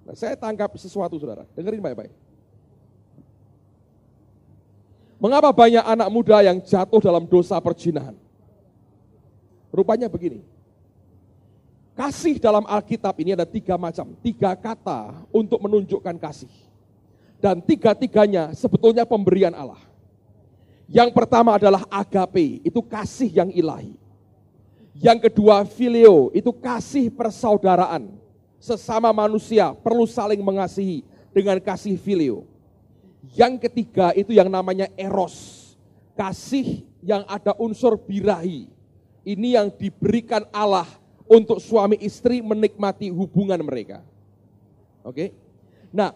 Nah, saya tangkap sesuatu saudara, dengerin baik-baik. Mengapa banyak anak muda yang jatuh dalam dosa perzinahan? Rupanya begini. Kasih dalam Alkitab ini ada 3 macam, 3 kata untuk menunjukkan kasih. Dan 3-tiganya sebetulnya pemberian Allah. Yang pertama adalah agape, itu kasih yang ilahi. Yang kedua filio, itu kasih persaudaraan. Sesama manusia perlu saling mengasihi dengan kasih filio. Yang ketiga itu yang namanya eros, kasih yang ada unsur birahi. Ini yang diberikan Allah untuk suami istri menikmati hubungan mereka. Oke? Nah,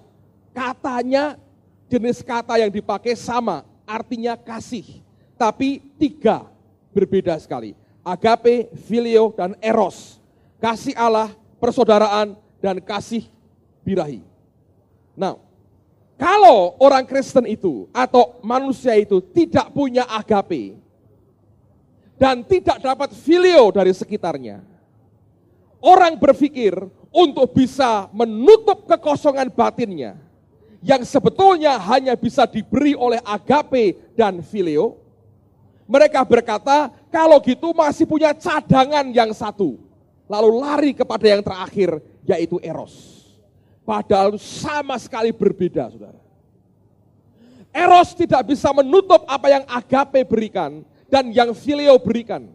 katanya jenis kata yang dipakai sama, artinya kasih. Tapi 3 berbeda sekali. Agape, filio, dan eros. Kasih Allah, persaudaraan, dan kasih birahi. Nah, kalau orang Kristen itu atau manusia itu tidak punya agape dan tidak dapat filio dari sekitarnya, orang berpikir untuk bisa menutup kekosongan batinnya yang sebetulnya hanya bisa diberi oleh agape dan filio, mereka berkata kalau gitu masih punya cadangan yang satu, lalu lari kepada yang terakhir yaitu eros. Padahal sama sekali berbeda, saudara. Eros tidak bisa menutup apa yang agape berikan dan yang filio berikan.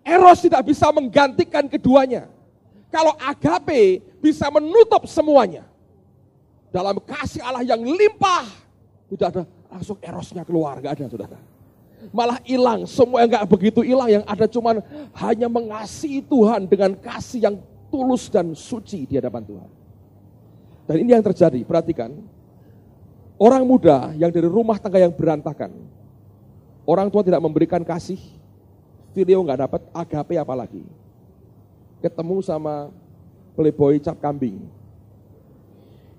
Eros tidak bisa menggantikan keduanya. Kalau agape bisa menutup semuanya. Dalam kasih Allah yang limpah, tidak ada langsung erosnya keluar, gak ada, saudara. Malah hilang, semua yang gak begitu hilang, yang ada cuman hanya mengasihi Tuhan dengan kasih yang tulus dan suci di hadapan Tuhan. Dan ini yang terjadi, perhatikan. Orang muda yang dari rumah tangga yang berantakan, orang tua tidak memberikan kasih, filio gak dapat, agape apalagi. Ketemu sama playboy cap kambing,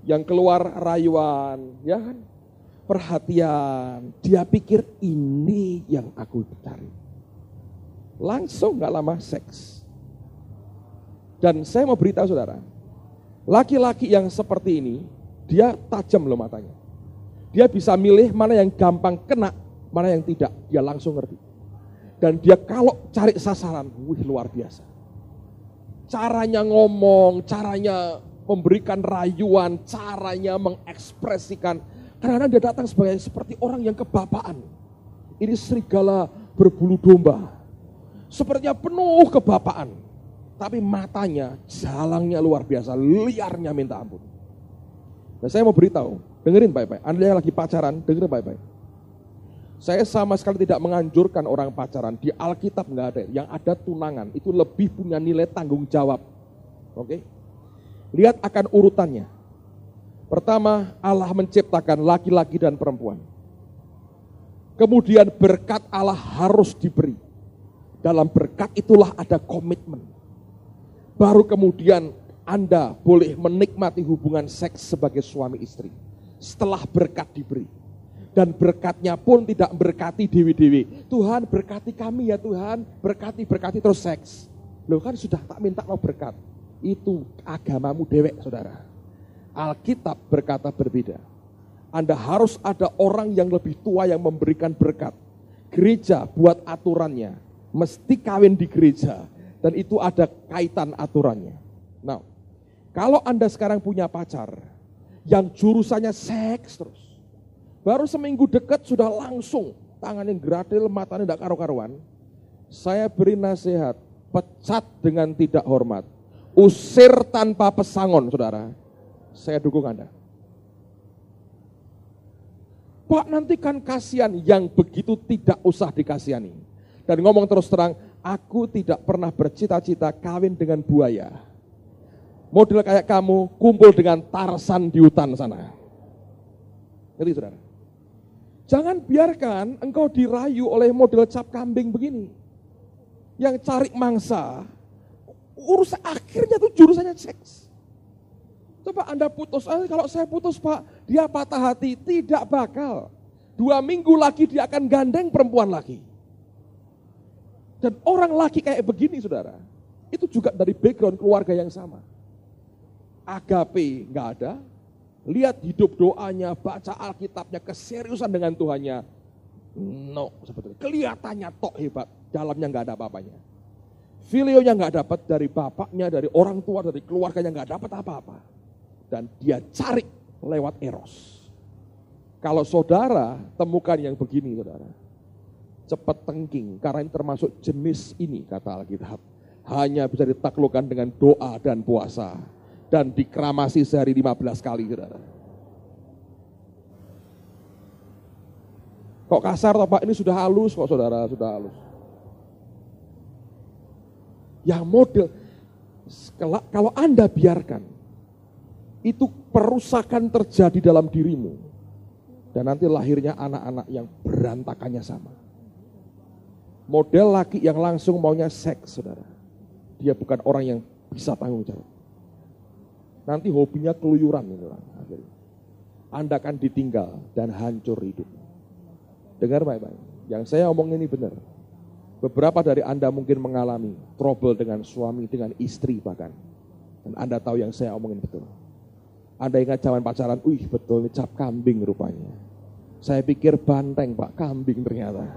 yang keluar rayuan, ya kan, perhatian, dia pikir ini yang aku cari. Langsung gak lama seks. Dan saya mau beritahu saudara, laki-laki yang seperti ini, dia tajam loh matanya. Dia bisa milih mana yang gampang kena, mana yang tidak. Dia langsung ngerti. Dan dia kalau cari sasaran, luar biasa. Caranya ngomong, caranya memberikan rayuan, caranya mengekspresikan. Karena dia datang seperti orang yang kebapaan. Ini serigala berbulu domba. Sepertinya penuh kebapaan. Tapi matanya, jalangnya luar biasa, liarnya minta ampun. Nah, saya mau beritahu, dengerin baik-baik. Anda yang lagi pacaran, dengerin baik-baik. Saya sama sekali tidak menganjurkan orang pacaran. Di Alkitab nggak ada. Yang ada tunangan, itu lebih punya nilai tanggung jawab. Oke? Lihat akan urutannya. Pertama, Allah menciptakan laki-laki dan perempuan. Kemudian berkat Allah harus diberi. Dalam berkat itulah ada komitmen. Baru kemudian Anda boleh menikmati hubungan seks sebagai suami istri. Setelah berkat diberi. Dan berkatnya pun tidak berkati dewi-dewi. Tuhan berkati kami ya Tuhan, berkati terus seks. Loh kan sudah tak minta mau berkat. Itu agamamu dewek saudara. Alkitab berkata berbeda. Anda harus ada orang yang lebih tua yang memberikan berkat. Gereja buat aturannya. Mesti kawin di gereja. Dan itu ada kaitan aturannya. Nah, kalau Anda sekarang punya pacar yang jurusannya seks terus. Baru seminggu dekat sudah langsung tangannya gradil, matanya tidak karu-karuan. Saya beri nasihat, pecat dengan tidak hormat. Usir tanpa pesangon, saudara. Saya dukung Anda. Pak, nanti kan kasihan, yang begitu tidak usah dikasihani. Dan ngomong terus terang, aku tidak pernah bercita-cita kawin dengan buaya. Model kayak kamu, kumpul dengan Tarsan di hutan sana. Ngerti saudara? Jangan biarkan engkau dirayu oleh model cap kambing begini. Yang cari mangsa, urusan akhirnya tuh jurusannya seks. Coba Anda putus, kalau saya putus Pak, dia patah hati, tidak bakal. 2 minggu lagi dia akan gandeng perempuan lagi. Dan orang laki kayak begini saudara, itu juga dari background keluarga yang sama. agape nggak ada, lihat hidup doanya, baca Alkitabnya, keseriusan dengan Tuhannya, no, sebetulnya kelihatannya tok hebat, dalamnya nggak ada apa-apanya. Filionya nggak dapat dari bapaknya, dari orang tua, dari keluarganya nggak dapat apa-apa. Dan dia cari lewat eros. Kalau saudara temukan yang begini saudara, cepat tengking, karena ini termasuk jenis ini kata Alkitab. Hanya bisa ditaklukkan dengan doa dan puasa. Dan dikramasi sehari 15 kali saudara. Kok kasar toh Pak, ini sudah halus kok saudara, sudah halus. Yang model, kalau Anda biarkan, itu perusakan terjadi dalam dirimu. Dan nanti lahirnya anak-anak yang berantakannya sama. Model laki yang langsung maunya seks saudara. Dia bukan orang yang bisa tanggung jawab. Nanti hobinya keluyuran gitu. Anda akan ditinggal dan hancur hidup. Dengar baik-baik. Yang saya omong ini benar. Beberapa dari Anda mungkin mengalami trouble dengan suami, dengan istri bahkan. Dan Anda tahu yang saya omongin betul. Anda ingat zaman pacaran, betul ini cap kambing rupanya. Saya pikir banteng Pak, kambing ternyata.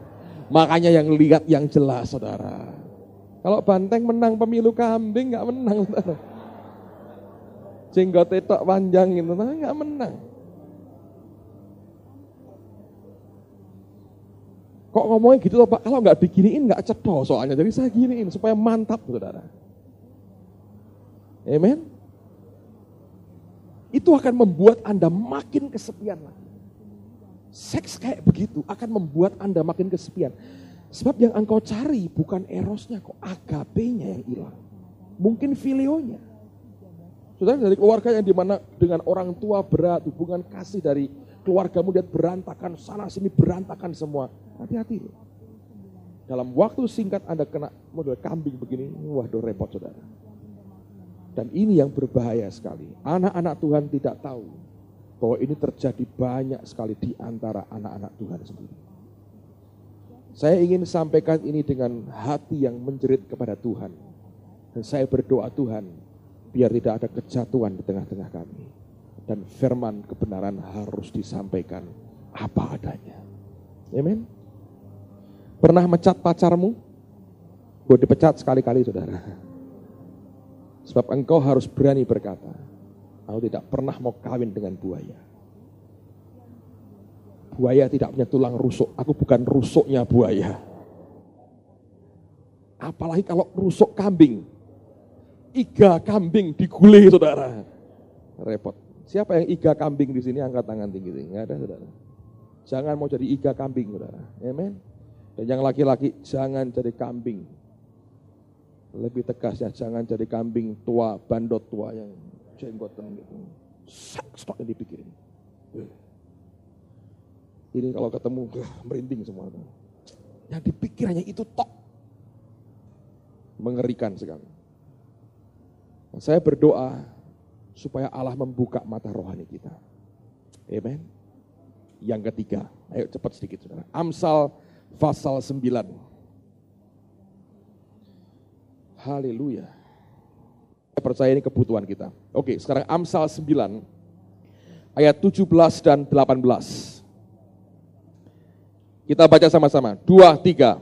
Makanya yang lihat yang jelas saudara. Kalau banteng menang pemilu, kambing gak menang saudara. Jenggot tok panjang gitu, nggak menang. Kok ngomongnya gitu loh Pak, kalau nggak diginiin nggak cetho soalnya, jadi saya giniin supaya mantap saudara. Amen. Itu akan membuat Anda makin kesepian lagi. Seks kayak begitu akan membuat Anda makin kesepian. Sebab yang engkau cari bukan erosnya kok, agapenya yang hilang. Mungkin filionya. Saudara dari keluarga yang dimana dengan orang tua berat, hubungan kasih dari keluargamu lihat berantakan, sana sini berantakan semua. Hati-hati loh. Dalam waktu singkat Anda kena model kambing begini, waduh repot saudara. Dan ini yang berbahaya sekali. Anak-anak Tuhan tidak tahu bahwa ini terjadi banyak sekali di antara anak-anak Tuhan sendiri. Saya ingin sampaikan ini dengan hati yang menjerit kepada Tuhan. Dan saya berdoa Tuhan, biar tidak ada kejatuhan di tengah-tengah kami. Dan firman kebenaran harus disampaikan apa adanya. Amen. Pernah mecat pacarmu? Gue dipecat sekali-kali saudara. Sebab engkau harus berani berkata, aku tidak pernah mau kawin dengan buaya. Buaya tidak punya tulang rusuk, aku bukan rusuknya buaya. Apalagi kalau rusuk kambing. Iga kambing digulai saudara. Repot. Siapa yang iga kambing di sini angkat tangan tinggi-tinggi? Enggak ada saudara. Jangan mau jadi iga kambing saudara. Amen. Dan yang laki-laki jangan jadi kambing. Lebih tegasnya jangan jadi kambing tua, bandot tua yang jenggotan gitu. Stok yang dipikirin. Ini kalau ketemu merinding semua. Yang dipikir hanya itu tok. Mengerikan sekali. Saya berdoa supaya Allah membuka mata rohani kita. Amen. Yang ketiga, ayo cepat sedikit saudara. Amsal pasal 9. Haleluya. Saya percaya ini kebutuhan kita. Oke, sekarang Amsal 9 ayat 17 dan 18. Kita baca sama-sama. 2, 3.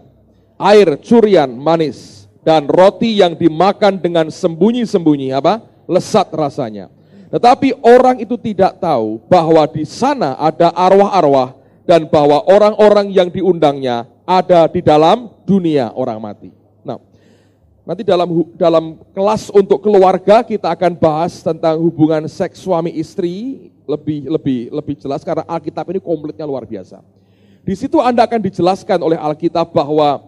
Air curian manis dan roti yang dimakan dengan sembunyi-sembunyi apa? Lesat rasanya. Tetapi orang itu tidak tahu bahwa di sana ada arwah-arwah dan bahwa orang-orang yang diundangnya ada di dalam dunia orang mati. Nah, nanti dalam kelas untuk keluarga kita akan bahas tentang hubungan seks suami istri lebih jelas karena Alkitab ini komplitnya luar biasa. Di situ Anda akan dijelaskan oleh Alkitab bahwa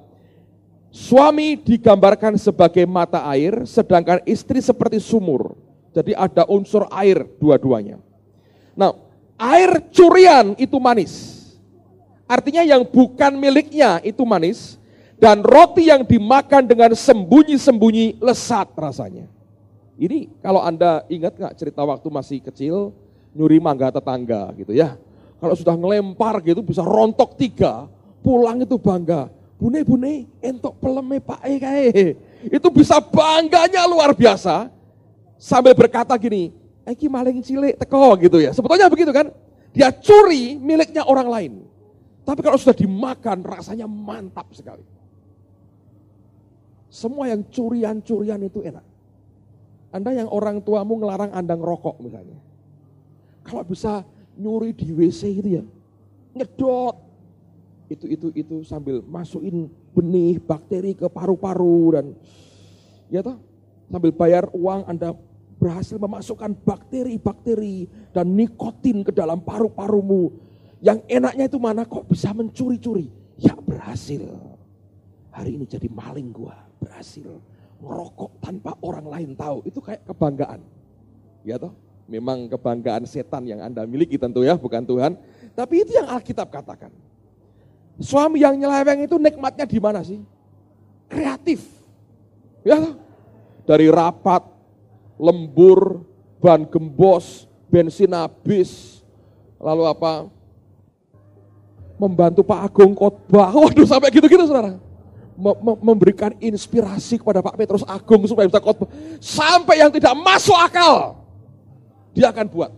suami digambarkan sebagai mata air, sedangkan istri seperti sumur. Jadi ada unsur air dua-duanya. Nah, air curian itu manis. Artinya yang bukan miliknya itu manis. Dan roti yang dimakan dengan sembunyi-sembunyi lesat rasanya. Ini kalau Anda ingat gak cerita waktu masih kecil, nyuri mangga tetangga gitu ya. Kalau sudah ngelempar gitu bisa rontok 3, pulang itu bangga. Bune, entok peleme Pak kae. Itu bisa bangganya luar biasa. Sambil berkata gini, Iki maling cilik teko gitu ya. Sebetulnya begitu kan? Dia curi miliknya orang lain. Tapi kalau sudah dimakan rasanya mantap sekali. Semua yang curian-curian itu enak. Anda yang orang tuamu ngelarang Anda ngerokok misalnya. Kalau bisa nyuri di WC gitu ya. Nyedot. Itu sambil masukin benih bakteri ke paru-paru dan ya toh, sambil bayar uang Anda berhasil memasukkan bakteri-bakteri dan nikotin ke dalam paru-parumu. Yang enaknya itu mana, kok bisa mencuri-curi? Ya berhasil. Hari ini jadi maling gua, berhasil. Ngerokok tanpa orang lain tahu, itu kayak kebanggaan. Ya toh, memang kebanggaan setan yang Anda miliki tentu ya, bukan Tuhan. Tapi itu yang Alkitab katakan. Suami yang nyeleweng itu nikmatnya di mana sih? Kreatif. Ya toh? Dari rapat, lembur, ban gembos, bensin habis, lalu apa? Membantu Pak Agung khotbah. Waduh, sampai gitu-gitu saudara. Memberikan inspirasi kepada Pak Petrus Agung supaya bisa khotbah. Sampai yang tidak masuk akal, dia akan buat.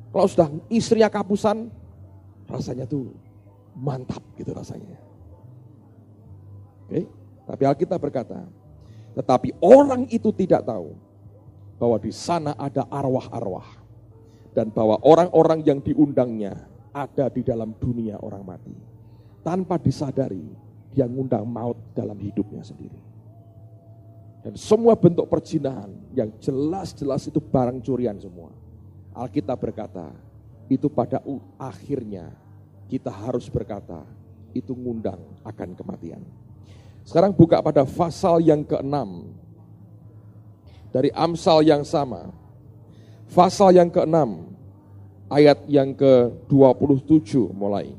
Kalau sudah istrinya kapusan, rasanya tuh mantap gitu rasanya. Oke, tapi Alkitab berkata, tetapi orang itu tidak tahu bahwa di sana ada arwah-arwah dan bahwa orang-orang yang diundangnya ada di dalam dunia orang mati. Tanpa disadari, dia ngundang maut dalam hidupnya sendiri. Dan semua bentuk perzinahan yang jelas-jelas itu barang curian semua. Alkitab berkata, itu pada akhirnya kita harus berkata, itu ngundang akan kematian. Sekarang buka pada pasal yang ke-6 dari Amsal yang sama. Pasal yang ke-6 ayat yang ke-27 mulai.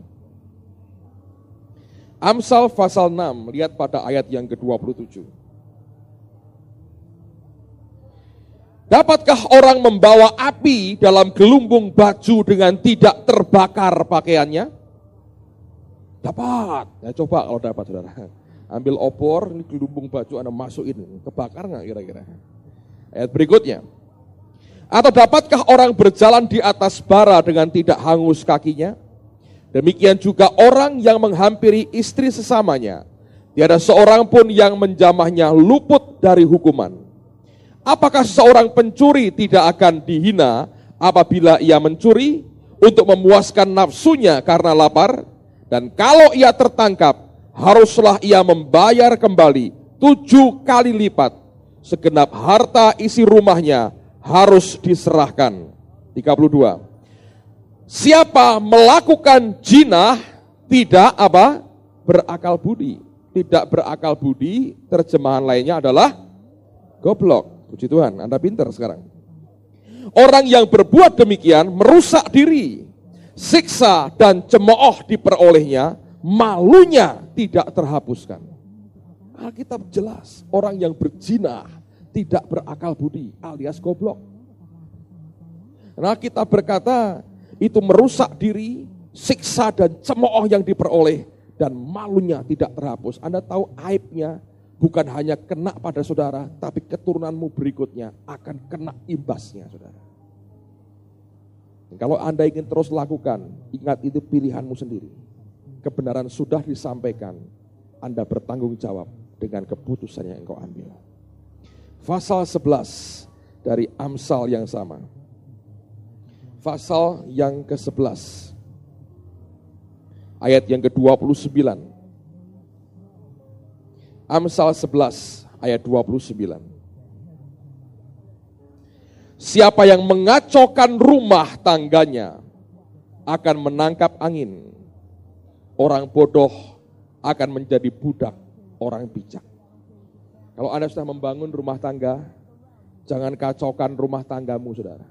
Amsal pasal 6, lihat pada ayat yang ke-27. Dapatkah orang membawa api dalam gelumbung baju dengan tidak terbakar pakaiannya? Dapat. Ya coba kalau dapat saudara. Ambil opor, ini gelumbung baju Anda masukin, kebakar nggak kira-kira? Ayat berikutnya. Atau dapatkah orang berjalan di atas bara dengan tidak hangus kakinya? Demikian juga orang yang menghampiri istri sesamanya. Tiada seorang pun yang menjamahnya luput dari hukuman. Apakah seorang pencuri tidak akan dihina apabila ia mencuri untuk memuaskan nafsunya karena lapar? Dan kalau ia tertangkap, haruslah ia membayar kembali 7 kali lipat. Segenap harta isi rumahnya harus diserahkan. 32. Siapa melakukan jinah tidak apa? Berakal budi. Tidak berakal budi, terjemahan lainnya adalah goblok. Puji Tuhan, Anda pintar sekarang. Orang yang berbuat demikian merusak diri. Siksa dan cemooh diperolehnya, malunya tidak terhapuskan. Alkitab jelas, orang yang berzina tidak berakal budi alias goblok. Nah, kita berkata itu merusak diri, siksa dan cemooh yang diperoleh dan malunya tidak terhapus. Anda tahu aibnya bukan hanya kena pada saudara, tapi keturunanmu berikutnya akan kena imbasnya, saudara. Kalau Anda ingin terus lakukan, ingat itu pilihanmu sendiri. Kebenaran sudah disampaikan, Anda bertanggung jawab dengan keputusan yang engkau ambil. Pasal 11 dari Amsal yang sama. Pasal yang ke-11. Ayat yang ke-29. Amsal 11 ayat 29. Siapa yang mengacaukan rumah tangganya akan menangkap angin. Orang bodoh akan menjadi budak orang bijak. Kalau Anda sudah membangun rumah tangga, jangan kacaukan rumah tanggamu, saudara.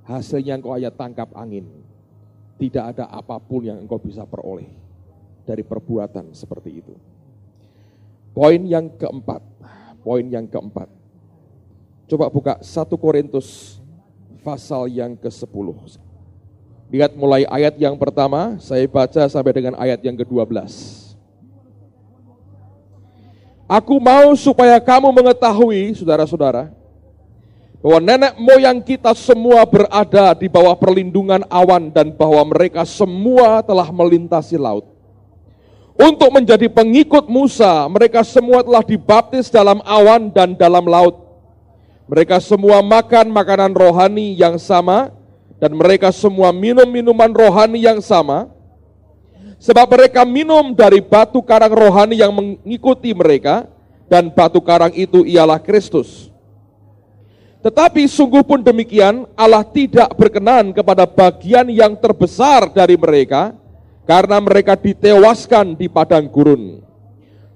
Hasilnya engkau hanya tangkap angin. Tidak ada apapun yang engkau bisa peroleh dari perbuatan seperti itu. Poin yang keempat. Coba buka 1 Korintus pasal yang ke-10. Lihat mulai ayat yang pertama, saya baca sampai dengan ayat yang ke-12. Aku mau supaya kamu mengetahui, saudara-saudara, bahwa nenek moyang kita semua berada di bawah perlindungan awan dan bahwa mereka semua telah melintasi laut. Untuk menjadi pengikut Musa, mereka semua telah dibaptis dalam awan dan dalam laut. Mereka semua makan makanan rohani yang sama dan mereka semua minum minuman rohani yang sama. Sebab mereka minum dari batu karang rohani yang mengikuti mereka dan batu karang itu ialah Kristus. Tetapi sungguh pun demikian, Allah tidak berkenan kepada bagian yang terbesar dari mereka, karena mereka ditewaskan di padang gurun.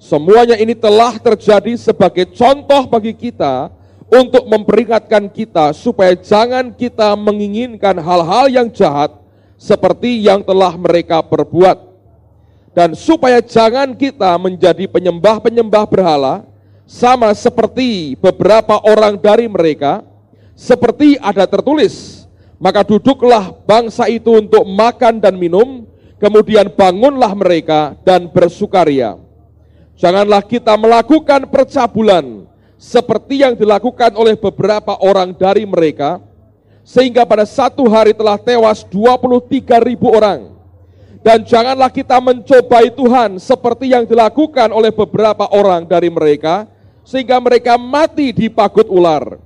Semuanya ini telah terjadi sebagai contoh bagi kita, untuk memperingatkan kita, supaya jangan kita menginginkan hal-hal yang jahat, seperti yang telah mereka perbuat. Dan supaya jangan kita menjadi penyembah-penyembah berhala, sama seperti beberapa orang dari mereka, seperti ada tertulis, maka duduklah bangsa itu untuk makan dan minum, kemudian bangunlah mereka dan bersukaria. Janganlah kita melakukan percabulan, seperti yang dilakukan oleh beberapa orang dari mereka, sehingga pada satu hari telah tewas 23.000 orang. Dan janganlah kita mencobai Tuhan, seperti yang dilakukan oleh beberapa orang dari mereka, sehingga mereka mati di pagut ular.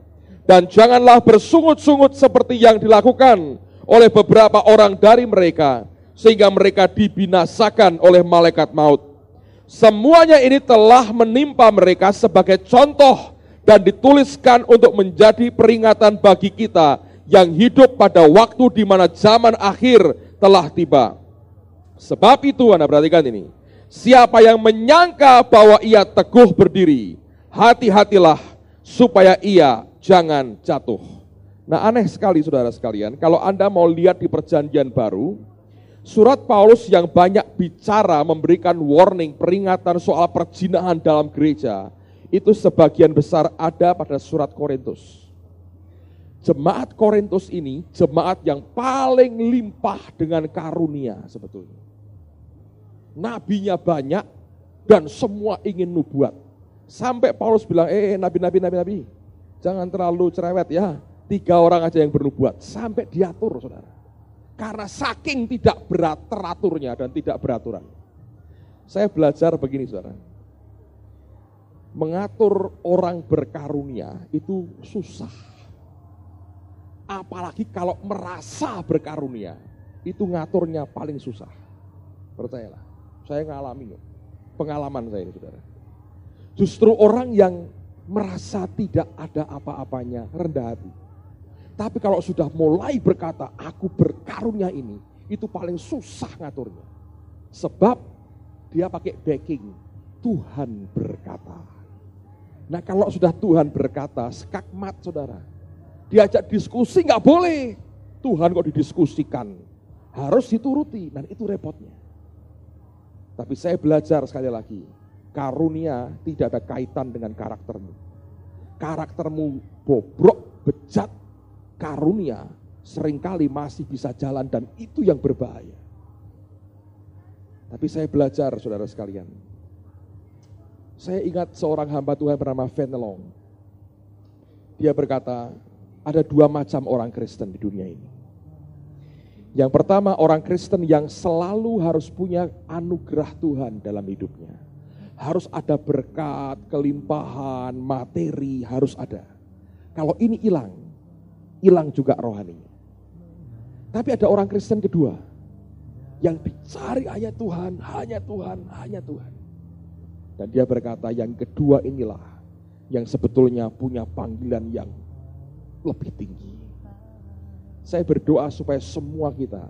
Dan janganlah bersungut-sungut seperti yang dilakukan oleh beberapa orang dari mereka, sehingga mereka dibinasakan oleh malaikat maut. Semuanya ini telah menimpa mereka sebagai contoh dan dituliskan untuk menjadi peringatan bagi kita yang hidup pada waktu di mana zaman akhir telah tiba. Sebab itu, Anda perhatikan ini, siapa yang menyangka bahwa ia teguh berdiri, hati-hatilah supaya ia jangan jatuh. Nah, aneh sekali saudara sekalian, kalau Anda mau lihat di perjanjian baru, surat Paulus yang banyak bicara memberikan warning, peringatan soal perzinahan dalam gereja, itu sebagian besar ada pada surat Korintus. Jemaat Korintus ini jemaat yang paling limpah dengan karunia sebetulnya. Nabinya banyak dan semua ingin nubuat. Sampai Paulus bilang, nabi, jangan terlalu cerewet ya, 3 orang aja yang bernubuat. Sampai diatur saudara. Karena saking tidak teraturnya dan tidak beraturan. Saya belajar begini saudara. Mengatur orang berkarunia itu susah. Apalagi kalau merasa berkarunia, itu ngaturnya paling susah. Percayalah, saya ngalami pengalaman saya ini saudara. Justru orang yang merasa tidak ada apa-apanya, rendah hati. Tapi kalau sudah mulai berkata, aku berkarunia ini, itu paling susah ngaturnya. Sebab dia pakai backing, Tuhan berkata. Nah kalau sudah Tuhan berkata, skakmat saudara. Diajak diskusi nggak boleh. Tuhan kok didiskusikan. Harus dituruti, dan itu repotnya. Tapi saya belajar sekali lagi, karunia tidak ada kaitan dengan karaktermu. Karaktermu bobrok, bejat, karunia seringkali masih bisa jalan dan itu yang berbahaya. Tapi saya belajar saudara sekalian. Saya ingat seorang hamba Tuhan bernama Fenelong. Dia berkata, ada 2 macam orang Kristen di dunia ini. Yang pertama orang Kristen yang selalu harus punya anugerah Tuhan dalam hidupnya. Harus ada berkat, kelimpahan, materi, harus ada. Kalau ini hilang juga rohaninya. Tapi ada orang Kristen kedua, yang dicari hanya Tuhan, hanya Tuhan, hanya Tuhan. Dan dia berkata yang kedua inilah, yang sebetulnya punya panggilan yang lebih tinggi. Saya berdoa supaya semua kita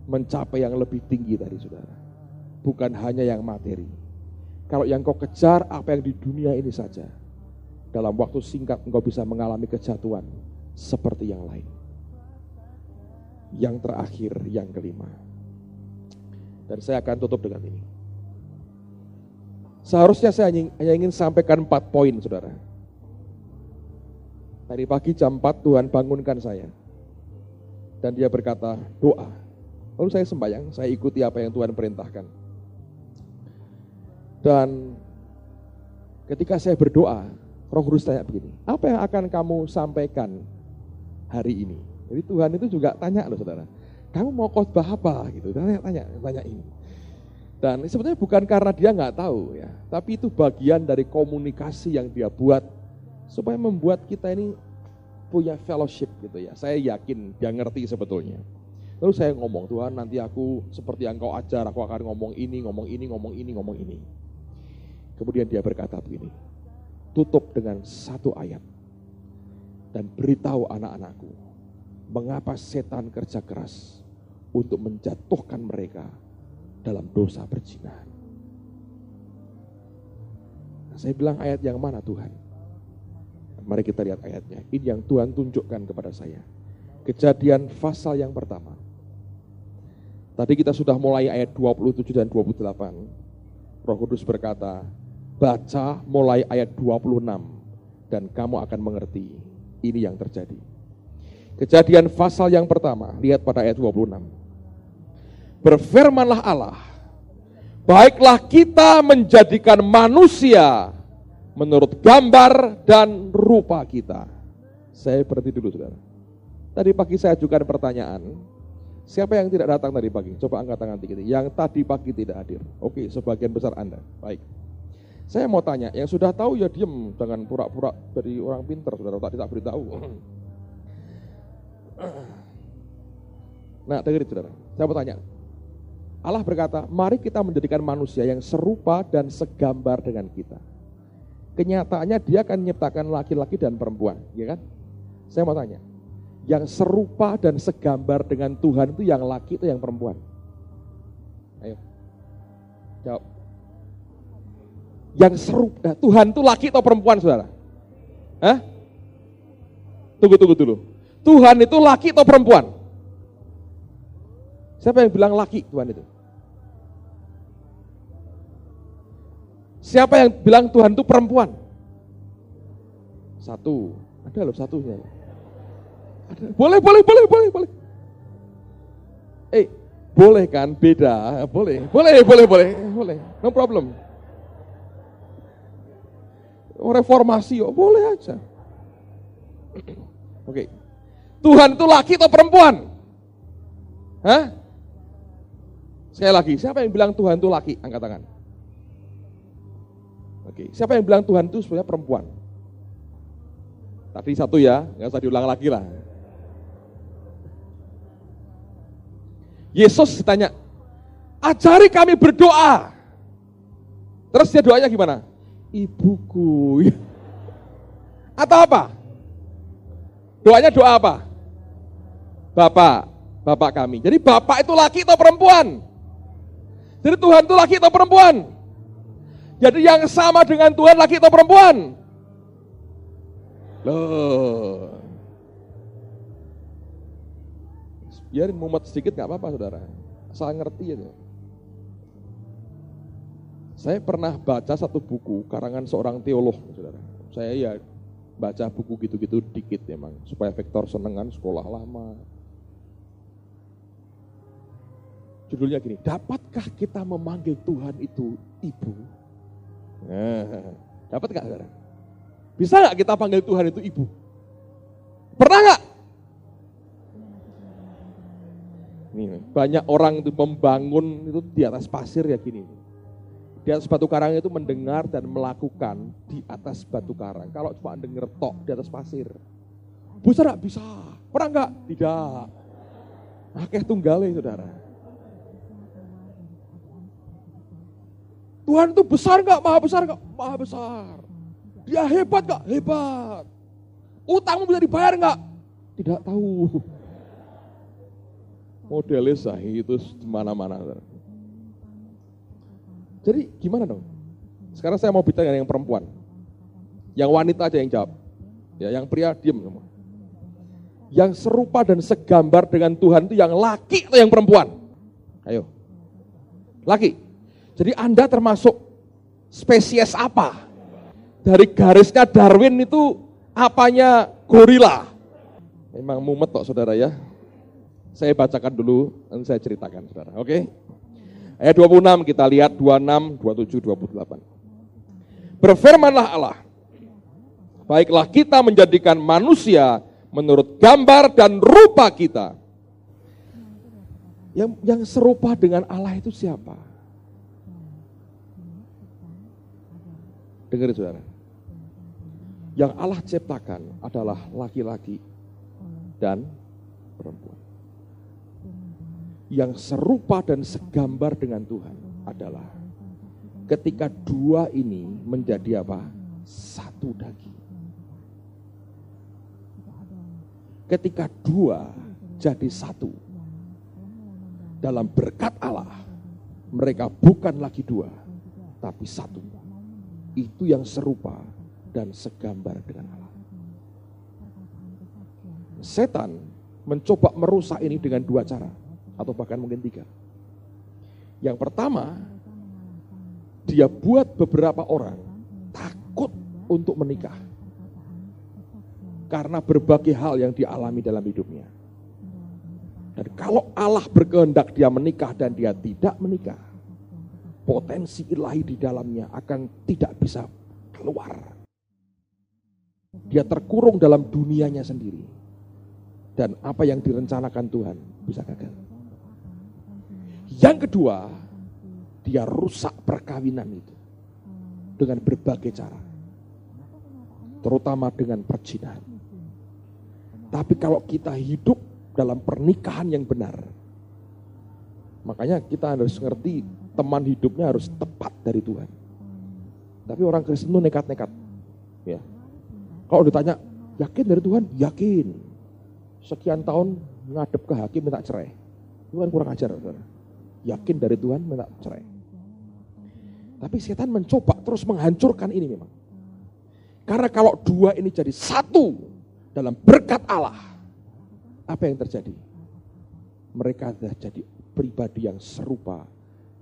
mencapai yang lebih tinggi tadi saudara. Bukan hanya yang materi. Kalau yang kau kejar apa yang di dunia ini saja, dalam waktu singkat engkau bisa mengalami kejatuhan seperti yang lain. Yang terakhir, yang kelima. Dan saya akan tutup dengan ini. Seharusnya saya hanya ingin sampaikan 4 poin saudara. Tadi pagi jam 4 Tuhan bangunkan saya. Dan dia berkata, doa. Lalu saya sembahyang, saya ikuti apa yang Tuhan perintahkan. Dan ketika saya berdoa, Roh Kudus tanya begini, apa yang akan kamu sampaikan hari ini? Jadi Tuhan itu juga tanya loh saudara, kamu mau khotbah apa gitu, tanya ini. Dan sebenarnya bukan karena dia nggak tahu ya, tapi itu bagian dari komunikasi yang dia buat supaya membuat kita ini punya fellowship gitu ya. Saya yakin dia ngerti sebetulnya. Lalu saya ngomong, Tuhan nanti aku seperti yang kau ajar, aku akan ngomong ini. Kemudian dia berkata begini, tutup dengan satu ayat dan beritahu anak-anakku mengapa setan kerja keras untuk menjatuhkan mereka dalam dosa perzinahan. Nah, saya bilang ayat yang mana Tuhan? Mari kita lihat ayatnya. Ini yang Tuhan tunjukkan kepada saya. Kejadian pasal yang pertama. Tadi kita sudah mulai ayat 27 dan 28. Roh Kudus berkata, baca mulai ayat 26 dan kamu akan mengerti ini yang terjadi. Kejadian pasal yang pertama, lihat pada ayat 26. Berfirmanlah Allah, baiklah kita menjadikan manusia menurut gambar dan rupa kita. Saya berhenti dulu saudara. Tadi pagi saya ajukan pertanyaan, siapa yang tidak datang tadi pagi? Coba angkat tangan tinggi. Yang tadi pagi tidak hadir. Oke, sebagian besar Anda. Baik. Saya mau tanya, yang sudah tahu ya diam, jangan pura-pura dari orang pintar, saudara, tak beritahu. Nah, dengerin saudara. Saya mau tanya. Allah berkata, mari kita menjadikan manusia yang serupa dan segambar dengan kita. Kenyataannya dia akan menciptakan laki-laki dan perempuan, ya kan? Saya mau tanya, yang serupa dan segambar dengan Tuhan itu yang laki atau yang perempuan? Ayo, jawab. Yang serupa, Tuhan itu laki atau perempuan saudara? Hah? Tunggu dulu. Tuhan itu laki atau perempuan? Siapa yang bilang laki Tuhan itu? Siapa yang bilang Tuhan itu perempuan? Satu. Ada loh satunya. Ada. Boleh. Boleh kan? Beda. Boleh. No problem. Reformasi, boleh aja. Oke. Tuhan itu laki atau perempuan? Hah? Sekali lagi, siapa yang bilang Tuhan itu laki? Angkat tangan. Oke, siapa yang bilang Tuhan itu sebenarnya perempuan? Tadi satu ya, nggak usah diulang lagi lah. Yesus ditanya, ajari kami berdoa. Terus dia doanya gimana? Ibuku. Atau apa? Doanya doa apa? Bapak kami. Jadi Bapak itu laki atau perempuan? Jadi Tuhan itu laki atau perempuan? Jadi yang sama dengan Tuhan laki atau perempuan? Loh. Biarin mumet sedikit gak apa-apa saudara. Asal ngerti aja. Saya pernah baca satu buku karangan seorang teolog saudara. Saya ya baca buku gitu-gitu dikit memang. Supaya Vektor senengan sekolah lama. Judulnya gini, dapatkah kita memanggil Tuhan itu ibu? Nah, dapat gak saudara? Bisa gak kita panggil Tuhan itu ibu? Pernah gak? Nih, banyak orang itu membangun itu di atas pasir ya gini. Di atas batu karang itu mendengar dan melakukan di atas batu karang. Kalau cuma denger tok di atas pasir. Bisa gak? Bisa. Pernah gak? Tidak. Akeh tunggale saudara. Tuhan itu besar gak? Maha besar gak? Maha besar. Dia hebat gak? Hebat. Utangmu bisa dibayar gak? Tidak tahu. Modelnya sahih itu di mana-mana. Jadi gimana dong? Sekarang saya mau bicara yang perempuan. Yang wanita aja yang jawab. Ya, yang pria diam semua. Yang serupa dan segambar dengan Tuhan itu yang laki atau yang perempuan? Ayo. Laki. Jadi Anda termasuk spesies apa? Dari garisnya Darwin itu apanya gorila? Memang mumet kok saudara ya. Saya bacakan dulu, nanti saya ceritakan saudara. Oke? Ayat 26 kita lihat 26, 27, 28. Berfirmanlah Allah, baiklah kita menjadikan manusia menurut gambar dan rupa kita. Yang serupa dengan Allah itu siapa? Dengar saudara. Yang Allah ciptakan adalah laki-laki dan perempuan. Yang serupa dan segambar dengan Tuhan adalah ketika dua ini menjadi apa? Satu daging. Ketika dua jadi satu dalam berkat Allah, mereka bukan lagi dua, tapi satu. Itu yang serupa dan segambar dengan Allah. Setan mencoba merusak ini dengan dua cara, atau bahkan mungkin tiga. Yang pertama, dia buat beberapa orang takut untuk menikah karena berbagai hal yang dialami dalam hidupnya. Dan kalau Allah berkehendak dia menikah dan dia tidak menikah, potensi ilahi di dalamnya akan tidak bisa keluar. Dia terkurung dalam dunianya sendiri. Dan apa yang direncanakan Tuhan bisa gagal. Yang kedua, dia rusak perkawinan itu dengan berbagai cara. Terutama dengan perzinahan. Tapi kalau kita hidup dalam pernikahan yang benar, makanya kita harus ngerti teman hidupnya harus tepat dari Tuhan. Tapi orang Kristen itu nekat-nekat. Ya. Kalau ditanya, yakin dari Tuhan? Yakin. Sekian tahun ngadep ke hakim minta cerai. Itu kan kurang ajar. Saudara. Yakin dari Tuhan minta cerai. Tapi setan mencoba terus menghancurkan ini memang. Karena kalau dua ini jadi satu dalam berkat Allah, apa yang terjadi? Mereka sudah jadi pribadi yang serupa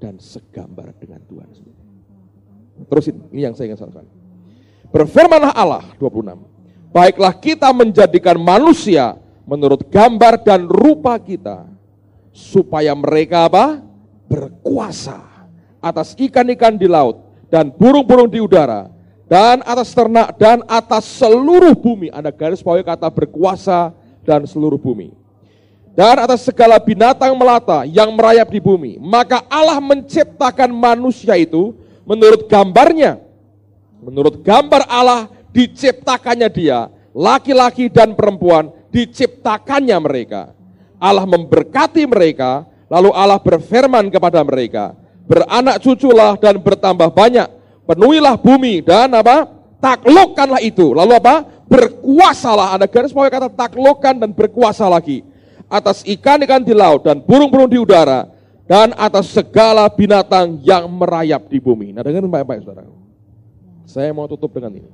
dan segambar dengan Tuhan sendiri. Terus ini yang saya ingin sampaikan. Berfirmanlah Allah 26. Baiklah kita menjadikan manusia menurut gambar dan rupa kita, supaya mereka apa? Berkuasa atas ikan-ikan di laut dan burung-burung di udara dan atas ternak dan atas seluruh bumi. Ada garis bawahi kata berkuasa dan seluruh bumi. Dan atas segala binatang melata yang merayap di bumi. Maka Allah menciptakan manusia itu menurut gambarnya. Menurut gambar Allah diciptakannya dia. Laki-laki dan perempuan diciptakannya mereka. Allah memberkati mereka. Lalu Allah berfirman kepada mereka. Beranak cuculah dan bertambah banyak. Penuhilah bumi dan apa? Taklukkanlah itu. Lalu apa? Berkuasalah. Ada garis bawahi kata taklukkan dan berkuasa lagi. Atas ikan-ikan di laut dan burung-burung di udara dan atas segala binatang yang merayap di bumi. Nah, dengar baik-baik saudara. Saya mau tutup dengan ini.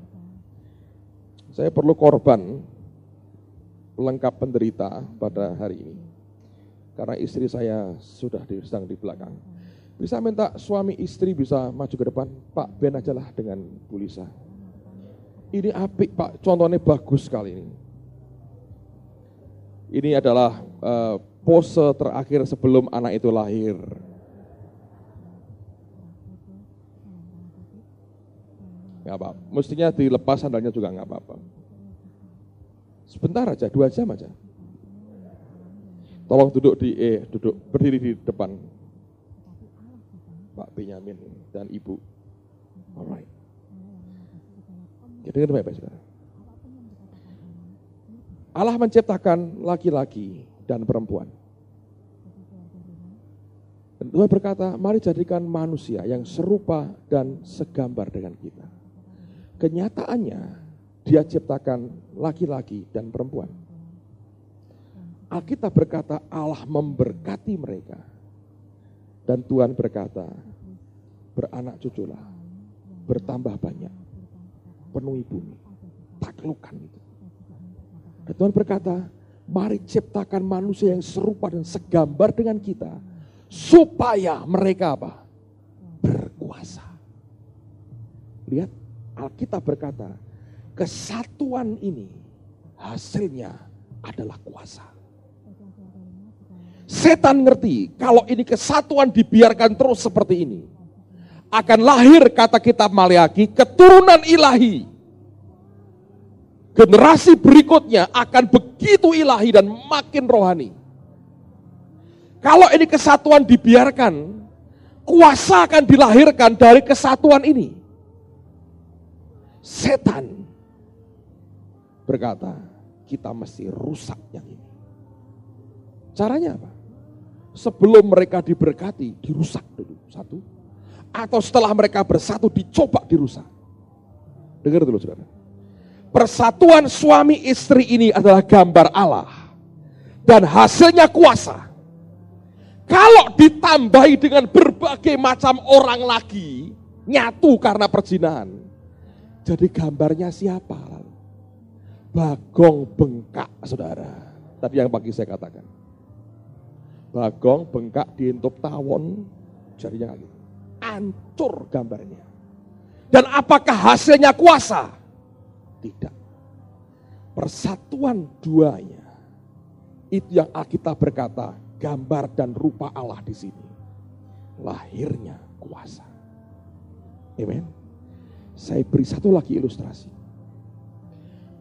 Saya perlu korban lengkap penderita pada hari ini. Karena istri saya sudah sedang di belakang. Bisa minta suami istri bisa maju ke depan. Pak Ben ajalah dengan Bu Lisa. Ini apik Pak, contohnya bagus sekali ini. Ini adalah pose terakhir sebelum anak itu lahir. Gak apa-apa, mestinya dilepas sandalnya juga gak apa-apa. Sebentar aja, 2 jam aja. Tolong berdiri di depan Pak Benyamin dan Ibu. Alright. Ya, dengar baik-baik saudara. Allah menciptakan laki-laki dan perempuan. Dan Tuhan berkata, mari jadikan manusia yang serupa dan segambar dengan kita. Kenyataannya, dia ciptakan laki-laki dan perempuan. Alkitab berkata, Allah memberkati mereka. Dan Tuhan berkata, beranak cuculah, bertambah banyak, penuhi bumi, taklukkan itu. Dan Tuhan berkata, mari ciptakan manusia yang serupa dan segambar dengan kita, supaya mereka apa? Berkuasa. Lihat, Alkitab berkata, kesatuan ini hasilnya adalah kuasa. Setan ngerti, kalau ini kesatuan dibiarkan terus seperti ini, akan lahir kata kitab Maleakhi, keturunan ilahi generasi berikutnya akan begitu ilahi dan makin rohani. Kalau ini kesatuan dibiarkan, kuasa akan dilahirkan dari kesatuan ini. Setan berkata, kita mesti rusak yang ini. Caranya apa? Sebelum mereka diberkati, dirusak dulu. Satu. Atau setelah mereka bersatu, dicoba dirusak. Dengar dulu saudara. Persatuan suami istri ini adalah gambar Allah. Dan hasilnya kuasa. Kalau ditambahi dengan berbagai macam orang lagi, nyatu karena perzinahan. Jadi gambarnya siapa? Bagong bengkak saudara. Tadi yang pagi saya katakan. Bagong bengkak dientup tawon, jadinya gitu. Hancur gambarnya. Dan apakah hasilnya kuasa? Tidak. Persatuan duanya. Itu yang Alkitab berkata, gambar dan rupa Allah di sini. Lahirnya kuasa. Amen. Saya beri satu lagi ilustrasi.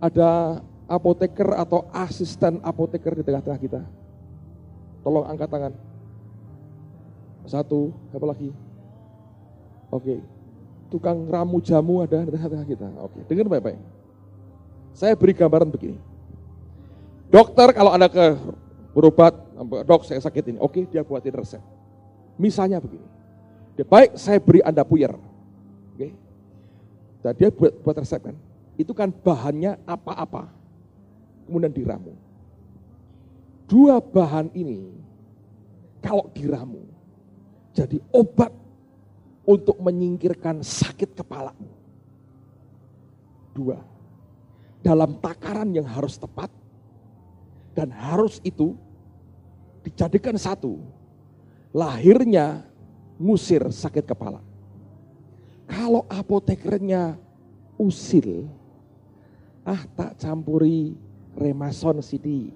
Ada apoteker atau asisten apoteker di tengah-tengah kita. Tolong angkat tangan. Satu, apa lagi? Oke. Tukang ramu jamu ada di tengah-tengah kita. Oke, dengar baik-baik. Saya beri gambaran begini. Dokter kalau Anda ke berobat, dok saya sakit ini. Oke, dia buatin resep. Misalnya begini. Baik, saya beri Anda puyer. Oke. Dan dia buat resep kan. Itu kan bahannya apa-apa. Kemudian diramu. Dua bahan ini kalau diramu jadi obat untuk menyingkirkan sakit kepalamu. Dua. Dalam takaran yang harus tepat dan harus itu dijadikan satu. Lahirnya ngusir sakit kepala. Kalau apotekernya usil, tak campuri Remason CD.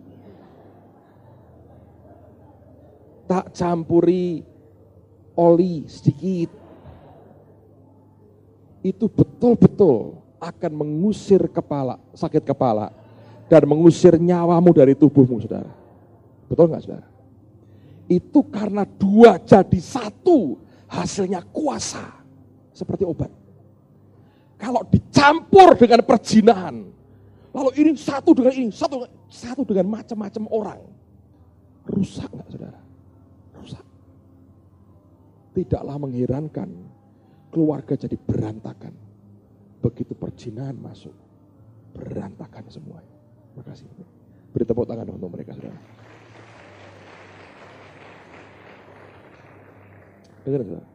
Tak campuri oli sedikit. Itu betul-betul akan mengusir sakit kepala dan mengusir nyawamu dari tubuhmu, saudara. Betul nggak, saudara? Itu karena dua jadi satu, hasilnya kuasa seperti obat. Kalau dicampur dengan perzinahan, lalu ini satu dengan ini, satu dengan macam-macam orang, rusak nggak, saudara? Rusak. Tidaklah mengherankan keluarga jadi berantakan. Begitu perzinahan masuk, berantakan semuanya. Makasih. Beri tepuk tangan untuk mereka, saudara. Dengar, saudara.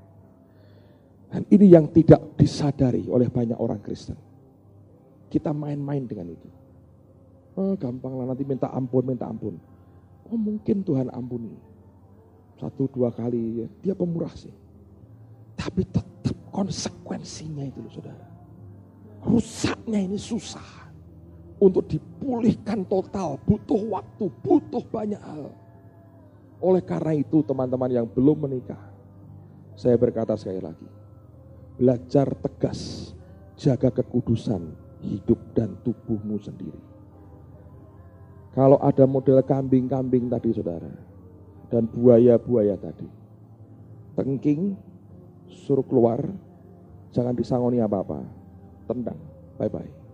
Dan ini yang tidak disadari oleh banyak orang Kristen. Kita main-main dengan itu. Gampang lah, nanti minta ampun. Oh mungkin Tuhan ampuni. 1-2 kali, dia pemurah sih. Tapi tetap konsekuensinya itu loh, saudara. Rusaknya ini susah. Untuk dipulihkan total, butuh waktu, butuh banyak hal. Oleh karena itu teman-teman yang belum menikah, saya berkata sekali lagi, belajar tegas, jaga kekudusan hidup dan tubuhmu sendiri. Kalau ada model kambing-kambing tadi saudara, dan buaya-buaya tadi, tengking, suruh keluar, jangan disangoni apa-apa, tendang, bye-bye.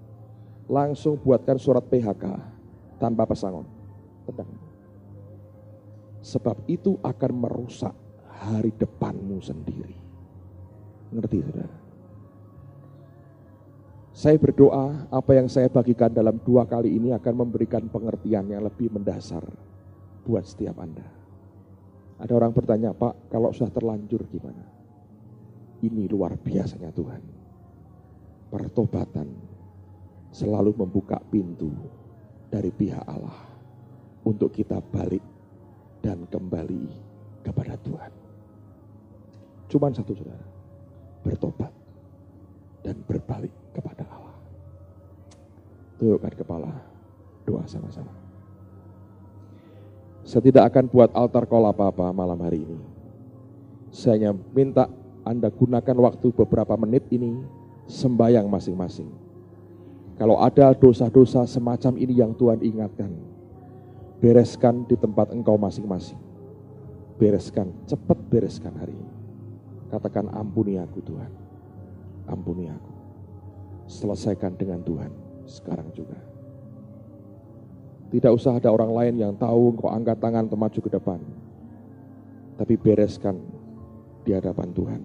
Langsung buatkan surat PHK tanpa pesangon, tendang. Sebab itu akan merusak hari depanmu sendiri. Ngerti saudara? Saya berdoa apa yang saya bagikan dalam 2 kali ini akan memberikan pengertian yang lebih mendasar buat setiap Anda. Ada orang bertanya, Pak, kalau sudah terlanjur gimana? Ini luar biasanya Tuhan. Pertobatan selalu membuka pintu dari pihak Allah untuk kita balik dan kembali kepada Tuhan. Cuman satu saudara, bertobat dan berbalik kepada Allah. Tundukkan kepala, doa sama-sama. Saya tidak akan buat altar call apa-apa malam hari ini. Saya hanya minta Anda gunakan waktu beberapa menit ini sembahyang masing-masing. Kalau ada dosa-dosa semacam ini yang Tuhan ingatkan, bereskan di tempat engkau masing-masing. Bereskan, cepat bereskan hari ini. Katakan, ampuni aku Tuhan, ampuni aku. Selesaikan dengan Tuhan sekarang juga. Tidak usah ada orang lain yang tahu engkau angkat tangan atau maju ke depan. Tapi bereskan di hadapan Tuhan.